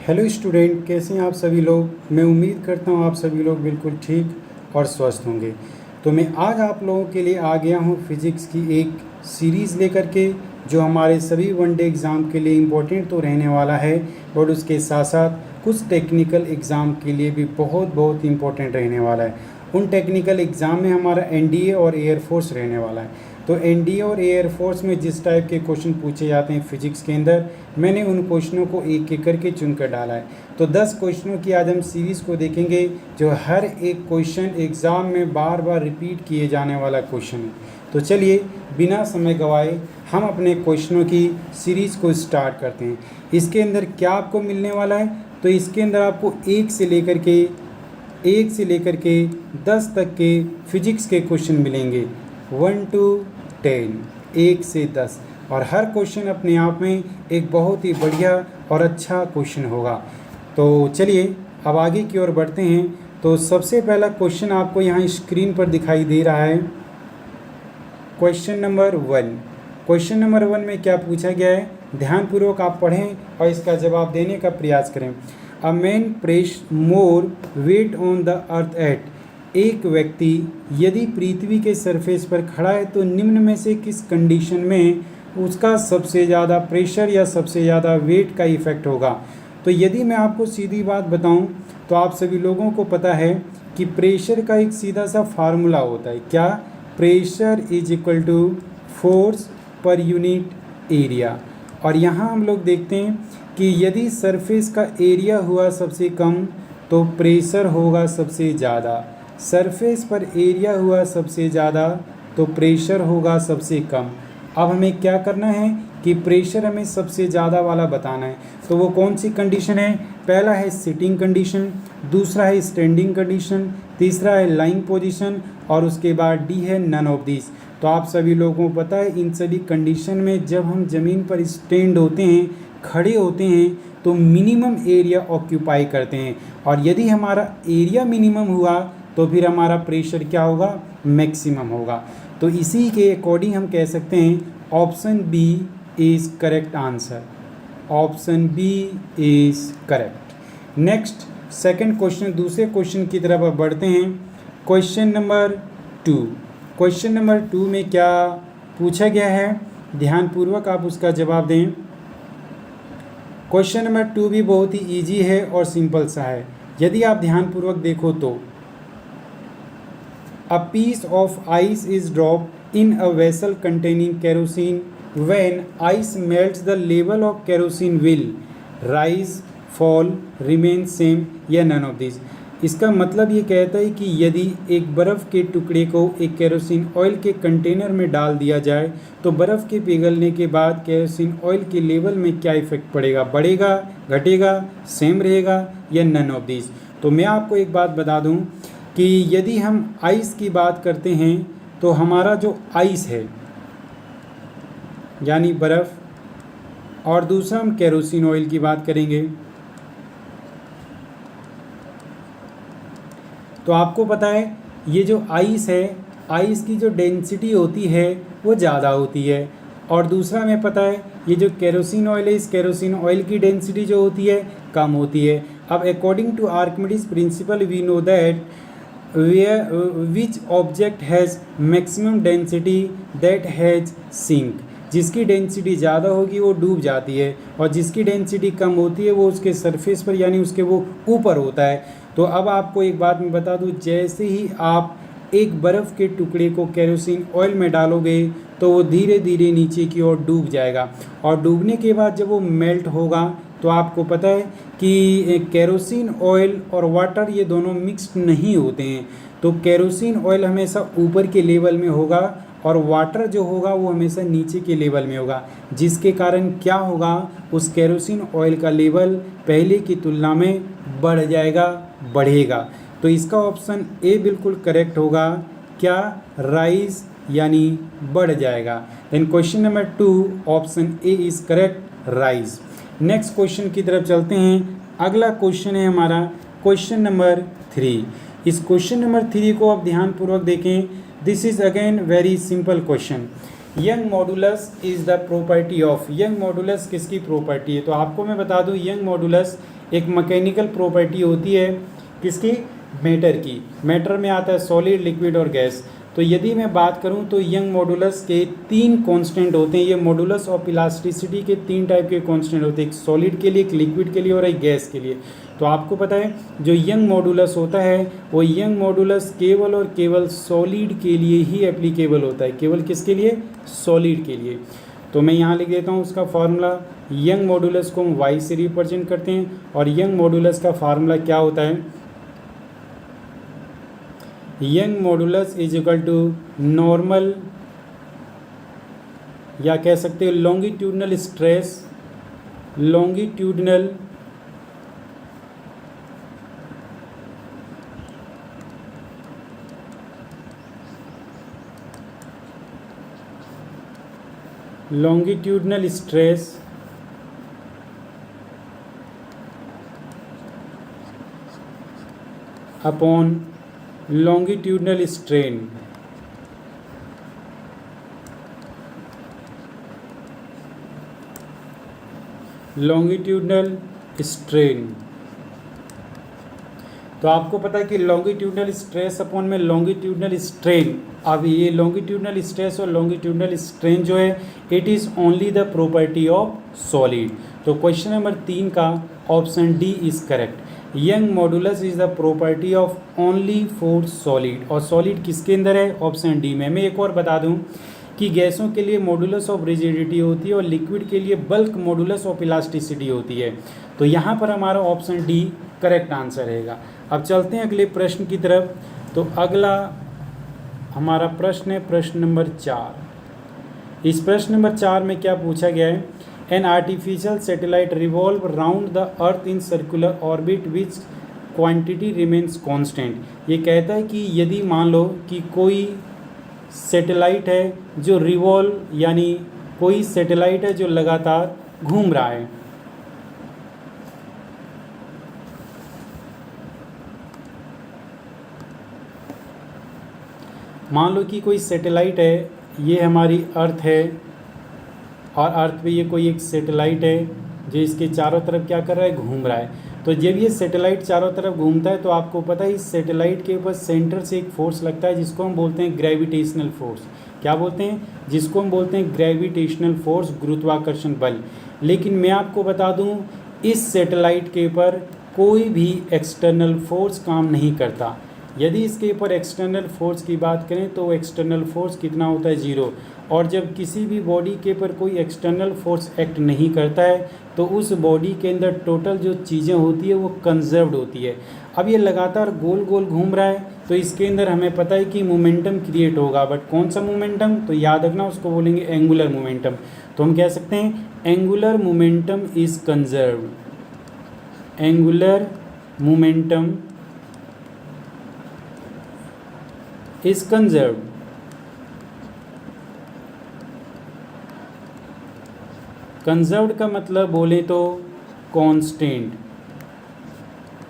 Hello student, कैसे हैं आप सभी लोग। मैं उम्मीद करता हूं आप सभी लोग बिल्कुल ठीक और स्वस्थ होंगे। तो मैं आज आप लोगों के लिए आ गया हूं फिज़िक्स की एक सीरीज़ लेकर के, जो हमारे सभी वनडे एग्ज़ाम के लिए इम्पोर्टेंट तो रहने वाला है और उसके साथ साथ कुछ टेक्निकल एग्ज़ाम के लिए भी बहुत बहुत इम्पोर्टेंट रहने वाला है। उन टेक्निकल एग्ज़ाम में हमारा एनडीए और एयरफोर्स रहने वाला है। तो एनडीए और एयरफोर्स में जिस टाइप के क्वेश्चन पूछे जाते हैं फिजिक्स के अंदर, मैंने उन क्वेश्चनों को एक एक करके चुनकर डाला है। तो 10 क्वेश्चनों की आज हम सीरीज़ को देखेंगे, जो हर एक क्वेश्चन एग्ज़ाम में बार बार रिपीट किए जाने वाला क्वेश्चन है। तो चलिए बिना समय गवाए हम अपने क्वेश्चनों की सीरीज़ को स्टार्ट करते हैं। इसके अंदर क्या आपको मिलने वाला है, तो इसके अंदर आपको 1 से लेकर के 10 तक के फिजिक्स के क्वेश्चन मिलेंगे। 1 to 10, 1 से 10, और हर क्वेश्चन अपने आप में एक बहुत ही बढ़िया और अच्छा क्वेश्चन होगा। तो चलिए अब आगे की ओर बढ़ते हैं। तो सबसे पहला क्वेश्चन आपको यहाँ स्क्रीन पर दिखाई दे रहा है, क्वेश्चन नंबर 1। क्वेश्चन नंबर 1 में क्या पूछा गया है, ध्यानपूर्वक आप पढ़ें और इसका जवाब देने का प्रयास करें। A man press more weight on the earth at, एक व्यक्ति यदि पृथ्वी के सरफेस पर खड़ा है तो निम्न में से किस कंडीशन में उसका सबसे ज़्यादा प्रेशर या सबसे ज़्यादा वेट का इफ़ेक्ट होगा। तो यदि मैं आपको सीधी बात बताऊं तो आप सभी लोगों को पता है कि प्रेशर का एक सीधा सा फार्मूला होता है। क्या? Pressure is equal to force per unit area. और यहाँ हम लोग देखते हैं कि यदि सरफेस का एरिया हुआ सबसे कम तो प्रेशर होगा सबसे ज़्यादा, सरफेस पर एरिया हुआ सबसे ज़्यादा तो प्रेशर होगा सबसे कम। अब हमें क्या करना है कि प्रेशर हमें सबसे ज़्यादा वाला बताना है। तो वो कौन सी कंडीशन है? पहला है सिटिंग कंडीशन, दूसरा है स्टैंडिंग कंडीशन, तीसरा है लाइंग पोजीशन, और उसके बाद डी है नन ऑफ दिस। तो आप सभी लोगों को पता है इन सभी कंडीशन में जब हम ज़मीन पर स्टैंड होते हैं, खड़े होते हैं, तो मिनिमम एरिया ऑक्यूपाई करते हैं, और यदि हमारा एरिया मिनिमम हुआ तो फिर हमारा प्रेशर क्या होगा? मैक्सिमम होगा। तो इसी के अकॉर्डिंग हम कह सकते हैं option B is correct answer. Option B is correct. Next second question, दूसरे क्वेश्चन की तरफ अब बढ़ते हैं। Question number 2। क्वेश्चन नंबर 2 में क्या पूछा गया है, ध्यानपूर्वक आप उसका जवाब दें। क्वेश्चन नंबर 2 भी बहुत ही ईजी है और सिंपल सा है। यदि आप ध्यानपूर्वक देखो तो A piece of ice is dropped in a vessel containing kerosene. When ice melts, the level of kerosene will rise, fall, remain same या none of these। इसका मतलब ये कहता है कि यदि एक बर्फ़ के टुकड़े को एक केरोसिन ऑयल के कंटेनर में डाल दिया जाए तो बर्फ़ के पिघलने के बाद केरोसिन ऑयल के लेवल में क्या इफ़ेक्ट पड़ेगा, बढ़ेगा, घटेगा, सेम रहेगा या नन ऑफ दिस। तो मैं आपको एक बात बता दूं कि यदि हम आइस की बात करते हैं तो हमारा जो आइस है यानी बर्फ़, और दूसरा हम केरोसिन ऑयल की बात करेंगे। तो आपको पता है ये जो आइस है, आइस की जो डेंसिटी होती है वो ज़्यादा होती है, और दूसरा हमें पता है ये जो केरोसिन ऑयल है, इस केरोसिन ऑयल की डेंसिटी जो होती है कम होती है। अब according to Archimedes principle we know that which object has maximum density that has sink. जिसकी डेंसिटी ज़्यादा होगी वो डूब जाती है, और जिसकी डेंसिटी कम होती है वो उसके सरफेस पर यानी उसके वो ऊपर होता है। तो अब आपको एक बात मैं बता दूं, जैसे ही आप एक बर्फ़ के टुकड़े को केरोसिन ऑयल में डालोगे तो वो धीरे धीरे नीचे की ओर डूब जाएगा, और डूबने के बाद जब वो मेल्ट होगा तो आपको पता है कि केरोसिन ऑयल और वाटर ये दोनों मिक्स्ड नहीं होते हैं। तो केरोसिन ऑयल हमेशा ऊपर के लेवल में होगा और वाटर जो होगा वो हमेशा नीचे के लेवल में होगा, जिसके कारण क्या होगा, उस केरोसिन ऑयल का लेवल पहले की तुलना में बढ़ जाएगा, बढ़ेगा। तो इसका ऑप्शन ए बिल्कुल करेक्ट होगा। क्या? राइज यानी बढ़ जाएगा। Then question number 2 option A is correct, rise. Next question की तरफ चलते हैं। अगला क्वेश्चन है हमारा क्वेश्चन नंबर 3। इस क्वेश्चन नंबर 3 को आप ध्यानपूर्वक देखें। This is again very simple question. Young modulus is the property of, young modulus किसकी प्रॉपर्टी है? तो आपको मैं बता दूं यंग मॉडुलस एक मैकेनिकल प्रॉपर्टी होती है किसकी? मैटर की। मैटर में आता है सॉलिड, लिक्विड और गैस। तो यदि मैं बात करूं तो यंग मॉडुलस के 3 कांस्टेंट होते हैं। ये मॉडुलस ऑफ इलास्टिसिटी के 3 टाइप के कांस्टेंट होते हैं, एक सॉलिड के लिए, एक लिक्विड के लिए और एक गैस के लिए। तो आपको पता है जो यंग मॉडुलस होता है वो यंग मॉडुलस केवल और केवल सॉलिड के लिए ही एप्लीकेबल होता है। केवल किसके लिए? सॉलिड के लिए। तो मैं यहाँ लिख देता हूँ उसका फार्मूला। यंग मॉडुलस को हम वाई से रिप्रेजेंट करते हैं और यंग मॉडुलस का फार्मूला क्या होता है? Young modulus is equal to normal या कह सकते हो longitudinal stress, longitudinal longitudinal stress upon longitudinal strain, longitudinal strain। तो आपको पता है कि लॉन्गिट्यूडनल स्ट्रेस अपॉन में लॉन्गिट्यूडनल स्ट्रेन, अब ये लॉन्गिट्यूडनल स्ट्रेस और लॉन्गिट्यूडनल स्ट्रेन जो है it is only the property of solid. तो क्वेश्चन नंबर 3 का option D is correct. Young modulus is the property of only for solid, और solid किसके अंदर है? ऑप्शन डी में। मैं एक और बता दूं कि गैसों के लिए मॉडुलस ऑफ रिजिडिटी होती है और लिक्विड के लिए बल्क मॉडुलस ऑफ इलास्टिसिटी होती है। तो यहाँ पर हमारा ऑप्शन डी करेक्ट आंसर रहेगा। अब चलते हैं अगले प्रश्न की तरफ। तो अगला हमारा प्रश्न है प्रश्न नंबर 4। इस प्रश्न नंबर 4 में क्या पूछा गया है? An artificial satellite revolve round the earth in circular orbit which quantity remains constant. ये कहता है कि यदि मान लो कि कोई सैटेलाइट है जो रिवॉल्व, यानी कोई सैटेलाइट है जो लगातार घूम रहा है, मान लो कि कोई सैटेलाइट है, ये हमारी अर्थ है और अर्थ पे ये कोई एक सैटेलाइट है जो इसके चारों तरफ क्या कर रहा है? घूम रहा है। तो जब ये सैटेलाइट चारों तरफ घूमता है तो आपको पता है इस सैटेलाइट के ऊपर सेंटर से एक फोर्स लगता है जिसको हम बोलते हैं ग्रेविटेशनल फोर्स। क्या बोलते हैं? जिसको हम बोलते हैं ग्रेविटेशनल फोर्स, गुरुत्वाकर्षण बल। लेकिन मैं आपको बता दूं इस सैटेलाइट के ऊपर कोई भी एक्सटर्नल फोर्स काम नहीं करता। यदि इसके ऊपर एक्सटर्नल फोर्स की बात करें तो एक्सटर्नल फोर्स कितना होता है? 0। और जब किसी भी बॉडी के ऊपर कोई एक्सटर्नल फोर्स एक्ट नहीं करता है तो उस बॉडी के अंदर टोटल जो चीज़ें होती है वो कंजर्व्ड होती है। अब ये लगातार गोल गोल घूम रहा है तो इसके अंदर हमें पता है कि मोमेंटम क्रिएट होगा, बट कौन सा मोमेंटम? तो याद रखना उसको बोलेंगे एंगुलर मोमेंटम। तो हम कह सकते हैं angular momentum is conserved, angular momentum is conserved. Conserved का मतलब बोले तो कांस्टेंट।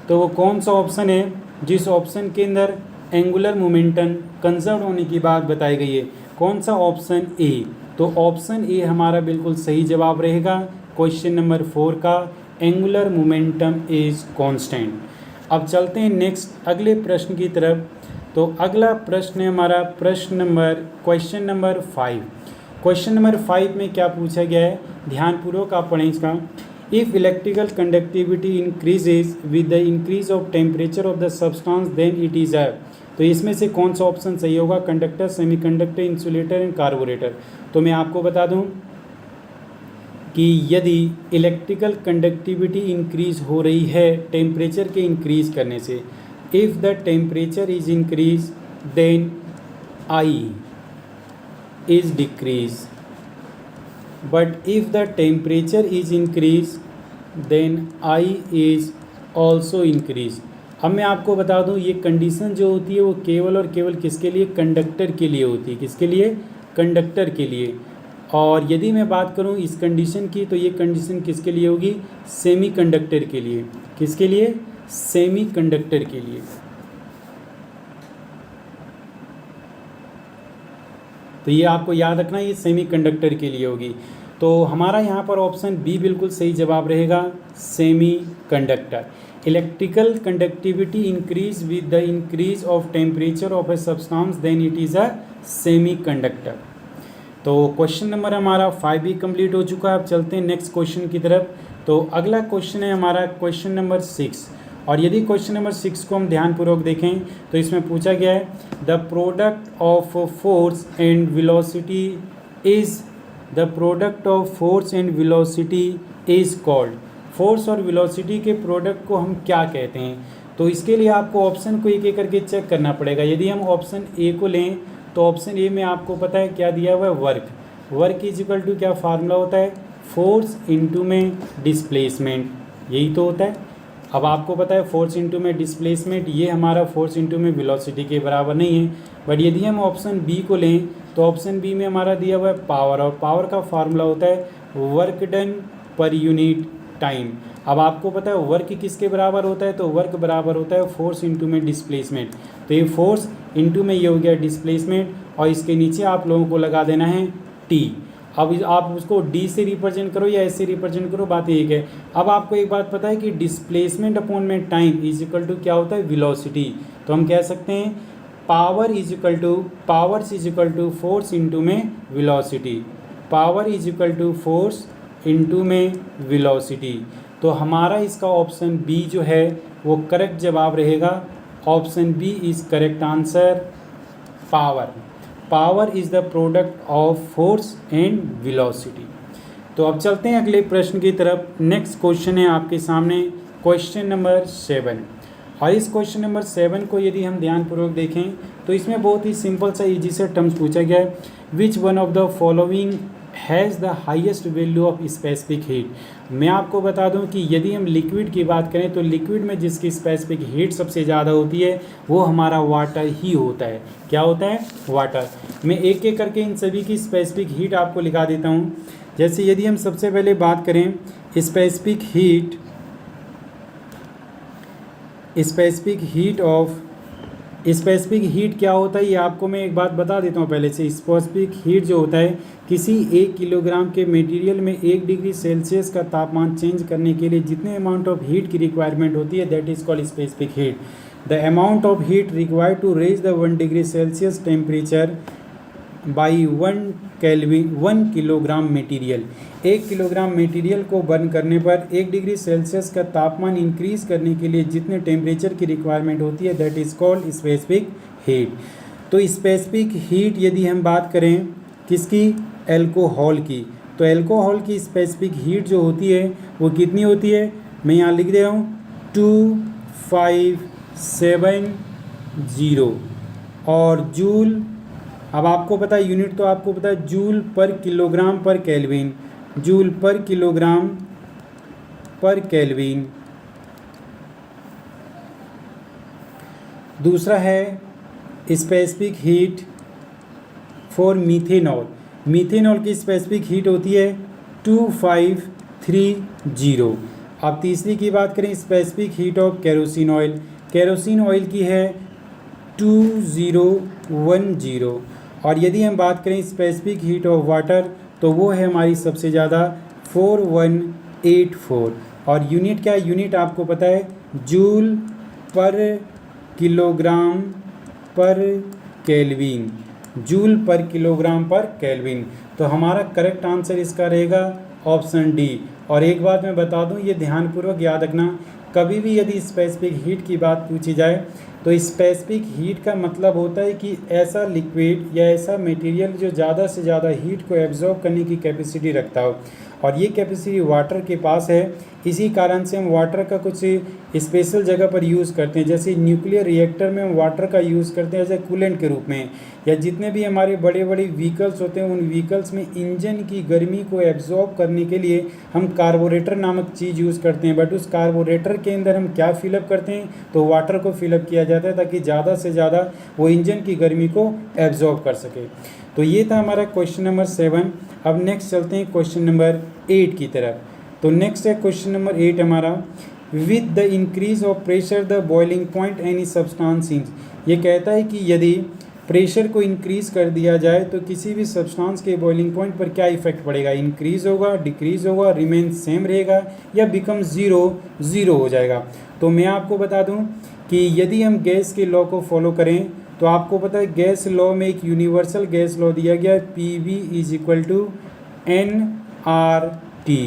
तो वो कौन सा ऑप्शन है जिस ऑप्शन के अंदर एंगुलर मोमेंटम कंजर्व्ड होने की बात बताई गई है? कौन सा? Option A. तो ऑप्शन ए हमारा बिल्कुल सही जवाब रहेगा क्वेश्चन नंबर 4 का, एंगुलर मोमेंटम इज कांस्टेंट। अब चलते हैं नेक्स्ट अगले प्रश्न की तरफ। तो अगला प्रश्न है हमारा क्वेश्चन नंबर 5। क्वेश्चन नंबर 5 में क्या पूछा गया है? ध्यानपूर्वक आप पढ़ें इसका। If electrical conductivity increases with the increase of temperature of the substance then it is a. तो इसमें से कौन सा ऑप्शन सही होगा? Conductor, semiconductor, insulator and carburettor. तो मैं आपको बता दूं कि यदि इलेक्ट्रिकल कंडक्टिविटी इंक्रीज हो रही है टेम्परेचर के इंक्रीज करने से, if the temperature is increase then I is decrease, but if the temperature is increase then I is also increase। अब मैं आपको बता दूं ये कंडीशन जो होती है वो केवल और केवल किसके लिए? कंडक्टर के लिए होती है। किसके लिए? कंडक्टर के लिए। और यदि मैं बात करूं इस कंडीशन की तो ये कंडीशन किसके लिए होगी? सेमीकंडक्टर के लिए। किसके लिए? सेमीकंडक्टर के लिए। तो ये आपको याद रखना, ये सेमीकंडक्टर के लिए होगी। तो हमारा यहाँ पर ऑप्शन बी बिल्कुल सही जवाब रहेगा, semiconductor. Electrical conductivity increase with the increase of temperature of a substance then it is a semiconductor. तो क्वेश्चन नंबर हमारा 5 भी कंप्लीट हो चुका है। अब चलते हैं नेक्स्ट क्वेश्चन की तरफ। तो अगला क्वेश्चन है हमारा क्वेश्चन नंबर 6, और यदि क्वेश्चन नंबर 6 को हम ध्यानपूर्वक देखें तो इसमें पूछा गया है the product of force and velocity is, the product of force and velocity is called. Force और वेलोसिटी के प्रोडक्ट को हम क्या कहते हैं? तो इसके लिए आपको ऑप्शन को एक एक करके चेक करना पड़ेगा। यदि हम ऑप्शन ए को लें तो ऑप्शन ए में आपको पता है क्या दिया हुआ है, work. Work is equal to क्या फार्मूला होता है, फोर्स इंटू में डिस्प्लेसमेंट, यही तो होता है। अब आपको पता है फोर्स इंटू में डिस्प्लेसमेंट, ये हमारा फोर्स इंटू में वेलोसिटी के बराबर नहीं है। बट यदि हम ऑप्शन बी को लें तो ऑप्शन बी में हमारा दिया हुआ है पावर, और पावर का फार्मूला होता है work done per unit time. अब आपको पता है वर्क किसके बराबर होता है, तो वर्क बराबर होता है फोर्स इंटू में डिस्प्लेसमेंट। तो ये फोर्स इंटू में ये हो गया डिस्प्लेसमेंट, और इसके नीचे आप लोगों को लगा देना है टी। अब आप उसको डी से रिप्रेजेंट करो या ऐसे रिप्रेजेंट करो, बात एक है। अब आपको एक बात पता है कि डिस्प्लेसमेंट अपॉन में टाइम इज इक्वल टू क्या होता है, वेलोसिटी। तो हम कह सकते हैं power is equal to force into में velocity, power is equal to force into में वेलोसिटी। तो हमारा इसका ऑप्शन बी जो है वो करेक्ट जवाब रहेगा। Option B is correct answer, power. Power is the product of force and velocity. तो अब चलते हैं अगले प्रश्न की तरफ। नेक्स्ट क्वेश्चन है आपके सामने क्वेश्चन नंबर 7, और इस क्वेश्चन नंबर 7 को यदि हम ध्यानपूर्वक देखें तो इसमें बहुत ही सिंपल सा इजी से टर्म्स पूछा गया है, which one of the following has the highest value of specific heat. मैं आपको बता दूं कि यदि हम लिक्विड की बात करें तो लिक्विड में जिसकी स्पेसिफिक हीट सबसे ज़्यादा होती है वो हमारा वाटर ही होता है। क्या होता है, वाटर। मैं एक एक करके इन सभी की स्पेसिफिक हीट आपको लिखा देता हूं। जैसे यदि हम सबसे पहले बात करें स्पेसिफिक हीट क्या होता है, ये आपको मैं एक बात बता देता हूँ पहले से। स्पेसिफिक हीट जो होता है किसी 1 किलोग्राम के मटेरियल में 1 डिग्री सेल्सियस का तापमान चेंज करने के लिए जितने अमाउंट ऑफ हीट की रिक्वायरमेंट होती है that is called specific heat. The amount of heat required to raise the 1 degree Celsius temperature by 1 kilogram material. 1 kilogram material को बर्न करने पर 1 डिग्री सेल्सियस का तापमान इंक्रीज करने के लिए जितने टेम्परेचर की रिक्वायरमेंट होती है that is called specific heat. तो स्पेसिफिक हीट यदि हम बात करें किसकी, एल्कोहल की, तो एल्कोहल की स्पेसिफिक हीट जो होती है वो कितनी होती है, मैं यहाँ लिख दे रहा हूँ 2570। और जूल, अब आपको पता है यूनिट तो आपको पता है जूल पर किलोग्राम पर केल्विन, जूल पर किलोग्राम पर केल्विन। दूसरा है specific heat for methanol. Methanol की स्पेसिफिक हीट होती है 2530। अब तीसरी की बात करें specific heat of kerosene oil, kerosene oil की है 2010। और यदि हम बात करें स्पेसिफिक हीट ऑफ वाटर तो वो है हमारी सबसे ज़्यादा 4184। और यूनिट क्या है, यूनिट आपको पता है जूल पर किलोग्राम पर केल्विन, जूल पर किलोग्राम पर केल्विन। तो हमारा करेक्ट आंसर इसका रहेगा ऑप्शन डी। और एक बात मैं बता दूं, ये ध्यानपूर्वक याद रखना, कभी भी यदि स्पेसिफिक हीट की बात पूछी जाए तो स्पेसिफिक हीट का मतलब होता है कि ऐसा लिक्विड या ऐसा मटेरियल जो ज़्यादा से ज़्यादा हीट को एब्जॉर्ब करने की कैपेसिटी रखता हो, और ये कैपेसिटी वाटर के पास है। इसी कारण से हम वाटर का कुछ स्पेशल जगह पर यूज़ करते हैं, जैसे न्यूक्लियर रिएक्टर में हम वाटर का यूज़ करते हैं एज ए कूलेंट के रूप में, या जितने भी हमारे बड़े बड़े व्हीकल्स होते हैं उन व्हीकल्स में इंजन की गर्मी को एब्जॉर्ब करने के लिए हम कार्बोरेटर नामक चीज़ यूज़ करते हैं। बट उस कार्बोरेटर के अंदर हम क्या फिलअप करते हैं, तो वाटर को फिलअप किया जाता है ताकि ज़्यादा से ज़्यादा वो इंजन की गर्मी को एब्जॉर्ब कर सके। तो ये था हमारा क्वेश्चन नंबर 7। अब नेक्स्ट चलते हैं क्वेश्चन नंबर 8 की तरफ। तो नेक्स्ट है क्वेश्चन नंबर 8 हमारा, with the increase of pressure the boiling point any substance. ये कहता है कि यदि प्रेशर को इंक्रीज़ कर दिया जाए तो किसी भी सब्सटेंस के बॉइलिंग पॉइंट पर क्या इफेक्ट पड़ेगा, इंक्रीज़ होगा, डिक्रीज़ होगा, रिमेन सेम रहेगा या बिकम ज़ीरो हो जाएगा। तो मैं आपको बता दूं कि यदि हम गैस के लॉ को फॉलो करें तो आपको पता है गैस लॉ में एक यूनिवर्सल गैस लॉ दिया गया है, PV = nRT।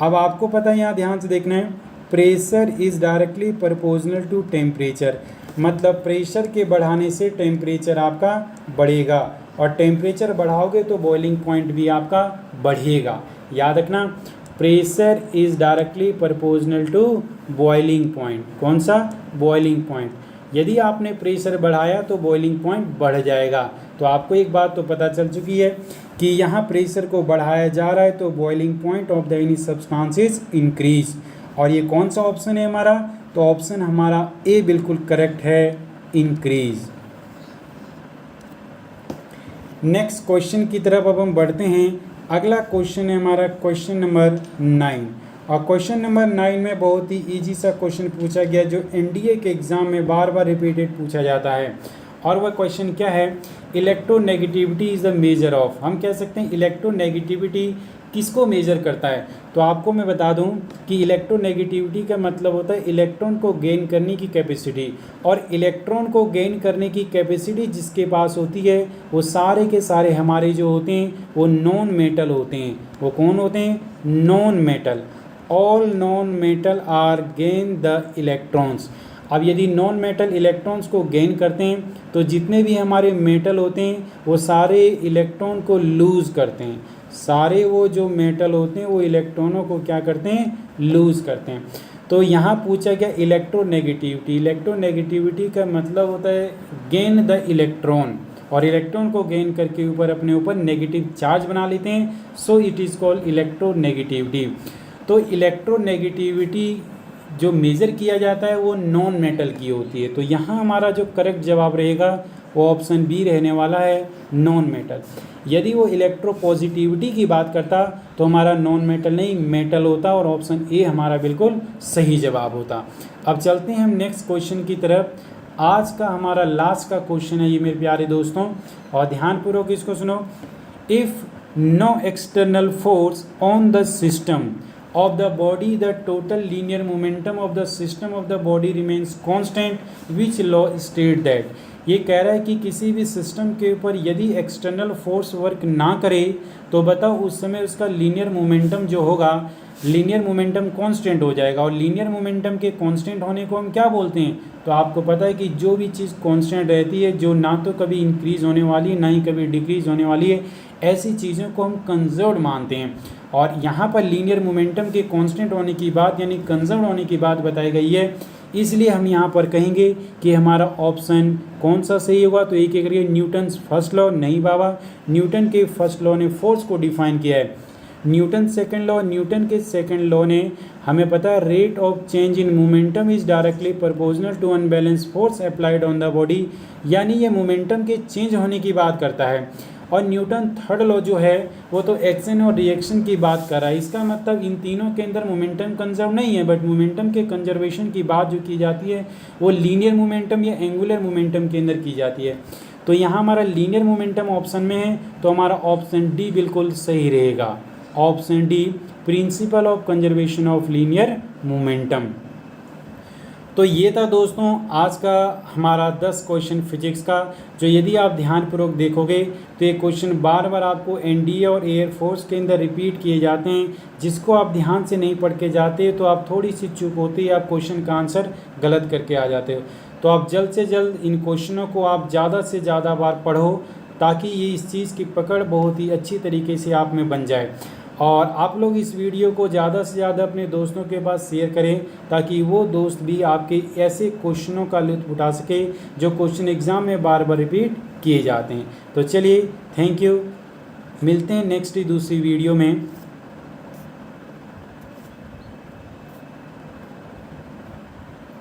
अब आपको पता है, यहाँ ध्यान से देखना है, pressure is directly proportional to temperature, मतलब प्रेशर के बढ़ाने से टेम्परेचर आपका बढ़ेगा और टेम्परेचर बढ़ाओगे तो बॉइलिंग पॉइंट भी आपका बढ़ेगा। याद रखना, pressure is directly proportional to boiling point. कौन सा? Boiling point. यदि आपने प्रेशर बढ़ाया तो बॉइलिंग पॉइंट बढ़ जाएगा। तो आपको एक बात तो पता चल चुकी है कि यहाँ प्रेशर को बढ़ाया जा रहा है तो boiling point of the any substance is increase. और ये कौन सा ऑप्शन है हमारा? तो ऑप्शन हमारा ए बिल्कुल करेक्ट है, इंक्रीज। नेक्स्ट क्वेश्चन की तरफ अब हम बढ़ते हैं। अगला क्वेश्चन है हमारा क्वेश्चन नंबर 9। और क्वेश्चन नंबर 9 में बहुत ही इजी सा क्वेश्चन पूछा गया जो एनडीए के एग्ज़ाम में बार बार रिपीटेड पूछा जाता है। और वह क्वेश्चन क्या है? Electronegativity is the measure of. हम कह सकते हैं इलेक्ट्रोनेगेटिविटी किसको मेजर करता है? तो आपको मैं बता दूं कि इलेक्ट्रोनेगेटिविटी का मतलब होता है इलेक्ट्रॉन को गेन करने की कैपेसिटी। और इलेक्ट्रॉन को गेन करने की कैपेसिटी जिसके पास होती है वो सारे के सारे हमारे जो होते हैं वो नॉन मेटल होते हैं। वो कौन होते हैं? Non metal. All non metal are gain the electrons. अब यदि नॉन मेटल इलेक्ट्रॉन्स को गेन करते हैं तो जितने भी हमारे मेटल होते हैं वो सारे इलेक्ट्रॉन को लूज़ करते हैं। सारे वो जो मेटल होते हैं वो इलेक्ट्रॉनों को क्या करते हैं? लूज़ करते हैं। तो यहाँ पूछा गया इलेक्ट्रोनेगेटिविटी। इलेक्ट्रोनेगेटिविटी का मतलब होता है गेन द इलेक्ट्रॉन, और इलेक्ट्रॉन को गेन करके ऊपर अपने ऊपर नेगेटिव चार्ज बना लेते हैं। So it is called electronegativity. तो इलेक्ट्रोनेगेटिविटी जो मेज़र किया जाता है वो नॉन मेटल की होती है। तो यहाँ हमारा जो करेक्ट जवाब रहेगा वो ऑप्शन बी रहने वाला है, नॉन मेटल। यदि वो इलेक्ट्रोपॉजिटिविटी की बात करता तो हमारा नॉन मेटल नहीं मेटल होता और ऑप्शन ए हमारा बिल्कुल सही जवाब होता। अब चलते हैं हम नेक्स्ट क्वेश्चन की तरफ। आज का हमारा लास्ट का क्वेश्चन है ये मेरे प्यारे दोस्तों, और ध्यानपूर्वक इसको सुनो। If no external force on the system of the body, the total linear momentum of the system of the body remains constant, which law state that? ये कह रहा है कि किसी भी सिस्टम के ऊपर यदि एक्सटर्नल फोर्स वर्क ना करे तो बताओ उस समय उसका लीनियर मोमेंटम जो होगा, लीनियर मोमेंटम कांस्टेंट हो जाएगा। और लीनियर मोमेंटम के कांस्टेंट होने को हम क्या बोलते हैं? तो आपको पता है कि जो भी चीज़ कांस्टेंट रहती है, जो ना तो कभी इंक्रीज़ होने वाली है ना ही कभी डिक्रीज़ होने वाली है, ऐसी चीज़ों को हम कंजर्व्ड मानते हैं। और यहाँ पर लीनियर मोमेंटम के कांस्टेंट होने की बात यानी कंजर्व्ड होने की बात बताई गई है, इसलिए हम यहाँ पर कहेंगे कि हमारा ऑप्शन कौन सा सही होगा। तो एक एक करके न्यूटन्स फर्स्ट लॉ, नहीं बाबा, न्यूटन के फर्स्ट लॉ ने फोर्स को डिफाइन किया है। न्यूटन सेकंड लॉ, न्यूटन के सेकंड लॉ ने हमें पता है rate of change in momentum is directly proportional to unbalance force applied on the body, यानी ये मोमेंटम के चेंज होने की बात करता है। और न्यूटन थर्ड लॉ जो है वो तो एक्शन और रिएक्शन की बात कर रहा है। इसका मतलब इन तीनों के अंदर मोमेंटम कंजर्व नहीं है, बट मोमेंटम के कंजर्वेशन की बात जो की जाती है वो लीनियर मोमेंटम या एंगुलर मोमेंटम के अंदर की जाती है। तो यहाँ हमारा लीनियर मोमेंटम ऑप्शन में है, तो हमारा ऑप्शन डी बिल्कुल सही रहेगा। Option D, principle of conservation of linear momentum. तो ये था दोस्तों आज का हमारा 10 क्वेश्चन फिजिक्स का, जो यदि आप ध्यानपूर्वक देखोगे तो ये क्वेश्चन बार बार आपको एनडीए और एयरफोर्स के अंदर रिपीट किए जाते हैं, जिसको आप ध्यान से नहीं पढ़ के जाते तो आप थोड़ी सी चूक होती है, आप क्वेश्चन का आंसर गलत करके आ जाते हो। तो आप जल्द से जल्द इन क्वेश्चनों को आप ज़्यादा से ज़्यादा बार पढ़ो, ताकि ये इस चीज़ की पकड़ बहुत ही अच्छी तरीके से आप में बन जाए। और आप लोग इस वीडियो को ज़्यादा से ज़्यादा अपने दोस्तों के पास शेयर करें, ताकि वो दोस्त भी आपके ऐसे क्वेश्चनों का लुत्फ़ उठा सके जो क्वेश्चन एग्ज़ाम में बार बार रिपीट किए जाते हैं। तो चलिए, थैंक यू, मिलते हैं नेक्स्ट दूसरी वीडियो में।